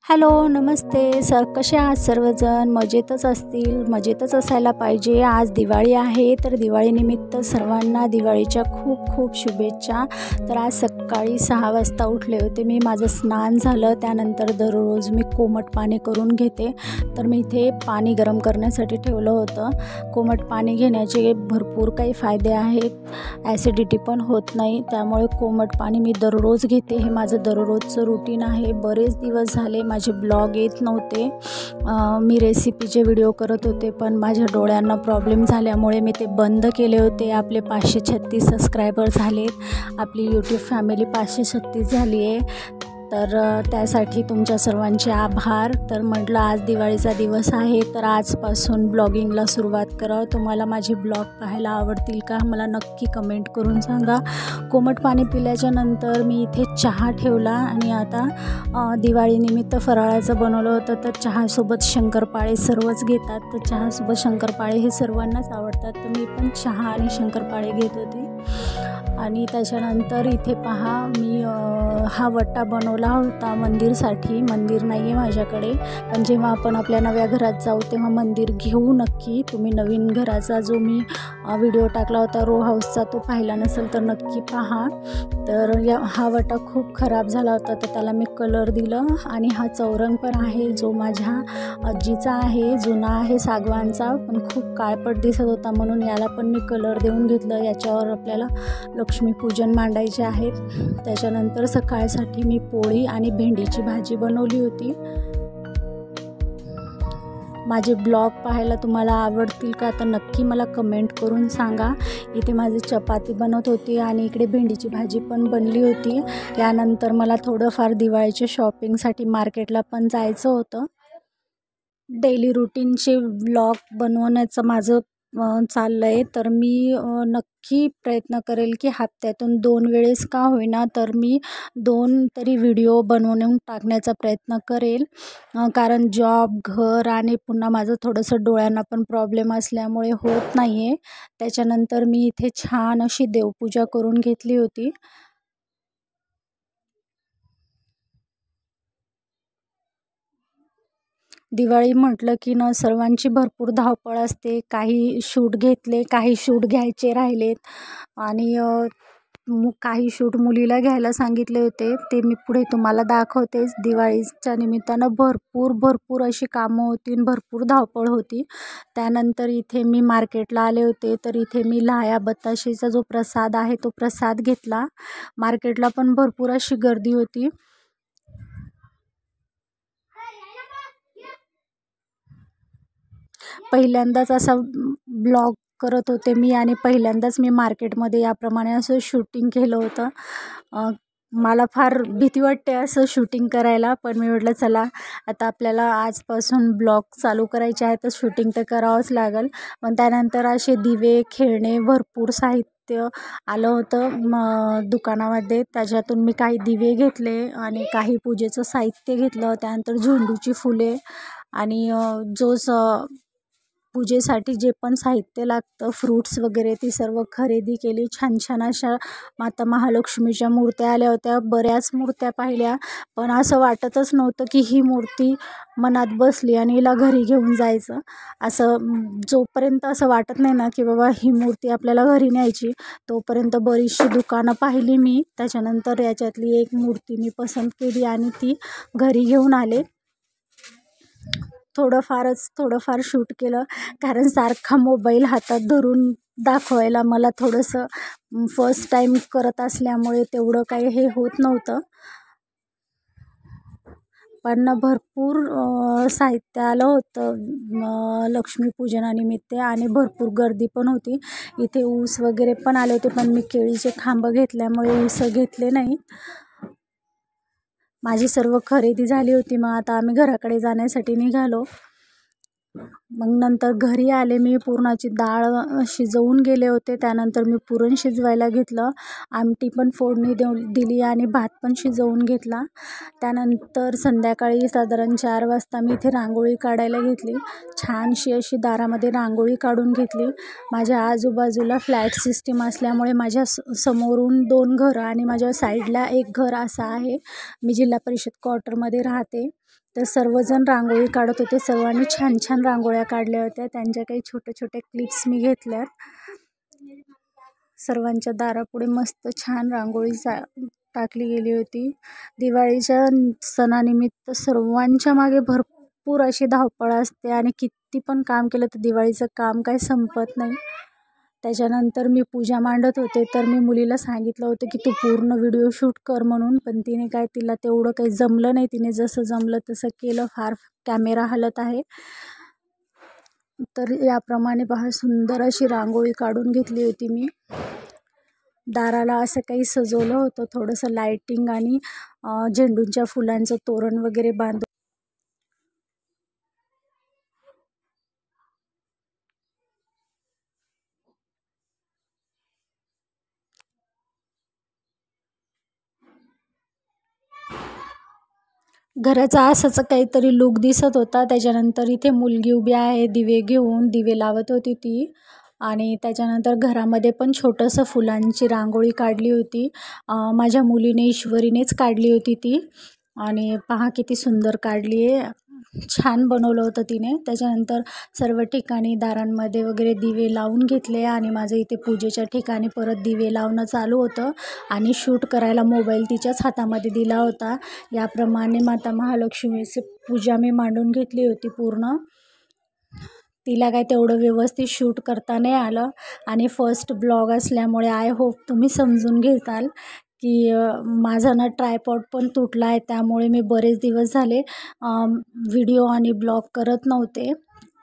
Hello, नमस्ते sir. कसे आहात सर्वजण? मजेतच असतील, मजेतच असायला पाहिजे. आज दिवाळी आहे, तर दिवाळीनिमित्त सर्वांना दिवाळीच्या खूप खूप शुभेच्छा. तर आज सकाळी 6 वाजता उठले होते मी. माझं स्नान झालं, त्यानंतर दररोज मी कोमट पाणी करून घेते. तर मी इथे पाणी गरम करण्यासाठी ठेवलं होतं. कोमट पाणी घेण्याचे भरपूर काही फायदे आहेत. ॲसिडिटी पण होत नाही, त्यामुळे कोमट पाणी मी दररोज घेते. हे माझं दररोजचं रुटीन आहे. बरेच दिवस झाले माझे ब्लॉग येत नव्हते. मी रेसिपीचे व्हिडिओ करत होते, पण माझ्या डोळ्यांना प्रॉब्लेम झाल्यामुळे मी ते बंद केले होते. आपले 536 सबस्क्रायबर झालेत. आपली यूट्यूब फॅमिली 536 झाली आहे. तर त्यासाठी तुमच्या सर्वांचे आभार. तर म्हटलं आज दिवाळीचा दिवस आहे, तर आजपासून ब्लॉगिंगला सुरुवात करा. तुम्हाला माझे ब्लॉग पाहायला आवडतील का? मला नक्की कमेंट करून सांगा. कोमट पाणी पिल्याच्या नंतर मी इथे चहा ठेवला आणि आता दिवाळीनिमित्त फराळाचं बनवलं होतं. तर चहासोबत शंकरपाळे सर्वच घेतात, तर चहासोबत शंकरपाळे हे सर्वांनाच आवडतात. तर मी पण चहा आणि शंकरपाळे घेत होते. आणि त्याच्यानंतर इथे पहा, मी हा वटा बनवला होता मंदिरसाठी. मंदिर नाही आहे माझ्याकडे, पण जेव्हा आपण आपल्या नव्या घरात जाऊ तेव्हा मंदिर घेऊ नक्की. तुम्ही नवीन घराचा जो मी व्हिडिओ टाकला होता रो हाऊसचा, तो पाहिला नसेल तर नक्की पहा. तर हा वटा खूप खराब झाला होता, तर त्याला मी कलर दिलं. आणि हा चौरंग पण आहे, जो माझ्या आजीचा आहे, जुना आहे सागवानचा, पण खूप काळपट दिसत होता, म्हणून याला पण मी कलर देऊन घेतलं. याच्यावर आपल्याला लक्ष्मीपूजन मांडायचे आहेत. त्याच्यानंतर सकाळसाठी मी पोळी आणि भेंडीची भाजी बनवली होती. माझे ब्लॉग पाहायला तुम्हाला आवडतील का? तर नक्की मला कमेंट करून सांगा. इथे माझी चपाती बनत होती आणि इकडे भेंडीची भाजी पण बनली होती. यानंतर मला थोडंफार दिवाळीच्या शॉपिंगसाठी मार्केटला पण जायचं होतं. डेली रुटीनचे व्लॉग बनवण्याचं माझं चाललं आहे. तर मी नक्की प्रयत्न करेल की हप्त्यातून 2 वेळेस का होईना, तर मी 2 तरी व्हिडिओ बनवून टाकण्याचा प्रयत्न करेल. कारण जॉब, घर आणि पुन्हा माझं थोडंसं डोळ्यांना पण प्रॉब्लेम असल्यामुळे होत नाही आहे. त्याच्यानंतर मी इथे छान अशी देवपूजा करून घेतली होती. दिवाळी म्हटलं की ना, सर्वांची भरपूर धावपळ असते. काही शूट घेतले, काही शूट घ्यायचे राहिलेत आणि काही शूट मुलीला घ्यायला सांगितले होते, ते मी पुढे तुम्हाला दाखवतेच. दिवाळीच्या निमित्तानं भरपूर अशी कामं होती आणि भरपूर धावपळ होती. त्यानंतर इथे मी मार्केटला आले होते, तर इथे मी लाह्या बताशेचा जो प्रसाद आहे तो प्रसाद घेतला. मार्केटला पण भरपूर अशी गर्दी होती. पहिल्यांदाच असा ब्लॉग करत होते मी आणि पहिल्यांदाच मी मार्केटमध्ये याप्रमाणे असं शूटिंग केलं होतं. मला फार भीती वाटते असं शूटिंग करायला, पण मी म्हटलं चला आता आपल्याला आजपासून ब्लॉग चालू करायचे आहे, तर शूटिंग तर करावंच लागेल. पण त्यानंतर असे दिवे, खेळणे, भरपूर साहित्य आलं होतं दुकानामध्ये. त्याच्यातून मी काही दिवे घेतले आणि काही पूजेचं साहित्य घेतलं. त्यानंतर झेंडूची फुले आणि पूजेसाठी जे पण साहित्य लागतं, फ्रूट्स वगैरे, ती सर्व खरेदी केली. छान अशा माता महालक्ष्मीच्या मूर्त्या आल्या होत्या. बऱ्याच मूर्त्या पाहिल्या, पण असं वाटतच नव्हतं की ही मूर्ती मनात बसली आणि हिला घरी घेऊन जायचं. असं जोपर्यंत असं वाटत नाही ना की बाबा ही मूर्ती आपल्याला घरी न्यायची, तोपर्यंत बरीचशी दुकानं पाहिली मी. त्याच्यानंतर याच्यातली एक मूर्ती मी पसंत केली आणि ती घरी घेऊन आले. थोडंफार शूट केलं, कारण सारखा मोबाईल हातात धरून दाखवायला मला थोडंसं फर्स्ट टाईम करत असल्यामुळे तेवढं काही हे होत नव्हतं. पण भरपूर साहित्य आलं होतं लक्ष्मीपूजनानिमित्त आणि भरपूर गर्दी पण होती. इथे ऊस वगैरे पण आले होते, पण मी केळीचे खांब घेतल्यामुळे ऊस घेतले नाही. माझी सर्व खरेदी झाली होती. मग आता आम्ही घराकडे जाण्यासाठी निघालो. मग नंतर घरी आले. मी पुरणाची डाळ शिजवून गेले होते. त्यानंतर मी पुरण शिजवायला घेतलं. आमटी पण फोडणी दिली आणि भात पण शिजवून घेतला. त्यानंतर संध्याकाळी साधारण 4 वाजता मी इथे रांगोळी काढायला घेतली. छानशी अशी दारामध्ये रांगोळी काढून घेतली. माझ्या आजूबाजूला फ्लॅट सिस्टीम असल्यामुळे माझ्या समोरून 2 घरं आणि माझ्या साईडला 1 घर असं आहे. मी जिल्हा परिषद क्वार्टरमध्ये राहते. तर सर्वजण रांगोळी काढत होते. सर्वांनी छान छान रांगोळ्या काढल्या होत्या. त्यांच्या काही छोट्या छोट्या क्लिप्स मी घेतल्यात. सर्वांच्या दारापुढे मस्त छान रांगोळी टाकली गेली होती. दिवाळीच्या सणानिमित्त सर्वांच्या मागे भरपूर अशी धावपळ असते आणि किती पण काम केलं तर दिवाळीचं काम काही संपत नाही. त्याच्यानंतर मी पूजा मांडत होते, तर मी मुलीला सांगितलं होतं की तू पूर्ण व्हिडिओ शूट कर म्हणून, पण तिला तेवढं काही जमलं नाही. तिने जसं जमलं तसं केलं. फार कॅमेरा हलत आहे. तर याप्रमाणे पहा सुंदर अशी रांगोळी काढून घेतली होती मी. दाराला असं काही सजवलं होतं, थोडंसं लायटिंग आणि झेंडूच्या फुलांचं तोरण वगैरे बांधून. घराचा असाच काहीतरी लुक दिसत होता. त्याच्यानंतर इथे मुलगी उभी आहे, दिवे घेऊन दिवे लावत होती ती. आणि त्याच्यानंतर घरामध्ये पण छोटंसं फुलांची रांगोळी काढली होती. माझ्या मुलीने ईश्वरीनेच काढली होती ती. आणि पहा किती सुंदर काढली आहे, छान बनवलं होतं तिने. त्याच्यानंतर सर्व ठिकाणी दारांमध्ये वगैरे दिवे लावून घेतले आणि माझं इथे पूजेच्या ठिकाणी परत दिवे लावणं चालू होतं. आणि शूट करायला मोबाईल तिच्याच हातामध्ये दिला होता. याप्रमाणे माता महालक्ष्मीची पूजा मी मांडून घेतली होती पूर्ण. तिला काय तेवढं व्यवस्थित शूट करता नाही आलं आणि फर्स्ट ब्लॉग असल्यामुळे आय होप तुम्ही समजून घेताल की माझा ना ट्रायपॉड पण तुटला आहे. त्यामुळे मी बरेच दिवस झाले व्हिडिओ आणि ब्लॉग करत नव्हते.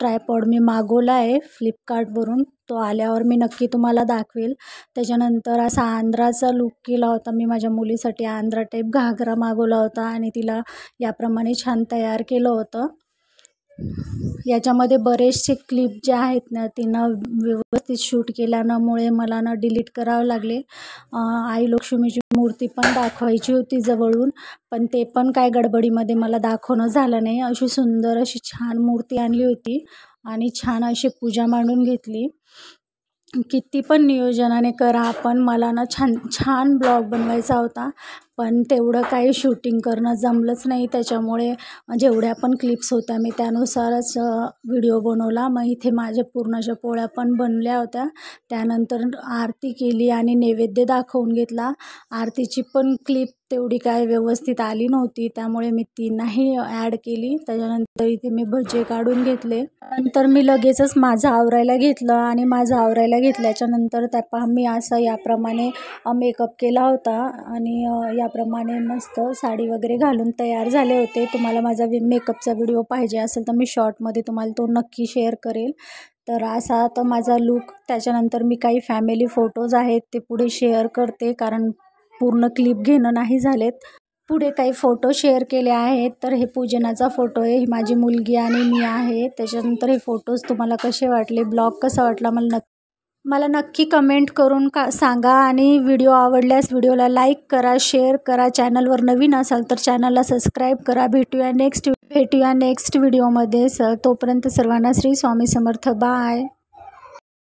ट्रायपॉड मी मागवला आहे फ्लिपकार्टवरून. तो आल्यावर मी नक्की तुम्हाला दाखवेल. त्याच्यानंतर असा आंध्राचा लूक केला होता मी माझ्या मुलीसाठी. आंध्रा टाईप घागरा मागवला होता आणि तिला याप्रमाणे छान तयार केलं होतं. याच्यामध्ये बरेचसे क्लिप जे आहेत ना तिनं व्यवस्थित शूट केल्यामुळे मला ना डिलीट करावं लागले. आई लक्ष्मीची मूर्ती पण दाखवायची होती जवळून, पण ते पण काय गडबडीमध्ये मला दाखवणं झालं नाही. अशी सुंदर अशी छान मूर्ती आणली होती आणि छान अशी पूजा मांडून घेतली. किती पण नियोजनाने करा आपण, मला ना छान ब्लॉग बनवायचा होता, पण तेवढं काही शूटिंग करणं जमलंच नाही. त्याच्यामुळे जेवढ्या पण क्लिप्स होत्या मी त्यानुसारच व्हिडिओ बनवला. मग इथे माझ्या पूर्णाच्या पोळ्या पण बनल्या होत्या. त्यानंतर आरती केली आणि नैवेद्य दाखवून घेतला. आरतीची पण क्लिप तेवढी काय व्यवस्थित आली नव्हती, त्यामुळे मी ती नाही ॲड केली. त्याच्यानंतर इथे मी भजे काढून घेतले. नंतर मी लगेचच माझं आवरायला घेतलं आणि माझं आवरायला घेतल्याच्या नंतर मी असं याप्रमाणे मेकअप केला होता आणि याप्रमाणे मस्त साडी वगैरे घालून तयार झाले होते. तुम्हाला माझा मेकअपचा व्हिडिओ पाहिजे असेल तर मी शॉर्टमध्ये तुम्हाला तो नक्की शेअर करेल. तर असा तर माझा लूक. त्याच्यानंतर मी काही फॅमिली फोटोज आहेत ते पुढे शेअर करते, कारण पूर्ण क्लिप घेणं नाही झालेत. पुढे काही फोटो शेअर केले आहेत. तर हे पूजनाचा फोटो आहे, ही माझी मुलगी आणि मी आहे. त्याच्यानंतर हे फोटोज तुम्हाला कसे वाटले, ब्लॉग कसा वाटला मला नक्की कमेंट करून सांगा. आणि व्हिडिओ आवडल्यास व्हिडिओला लाईक करा, शेअर करा. चॅनलवर नवीन असाल तर चॅनलला सबस्क्राईब करा. भेटूया नेक्स्ट व्हिडिओमध्ये. तोपर्यंत सर्वांना श्री स्वामी समर्थ. बाय.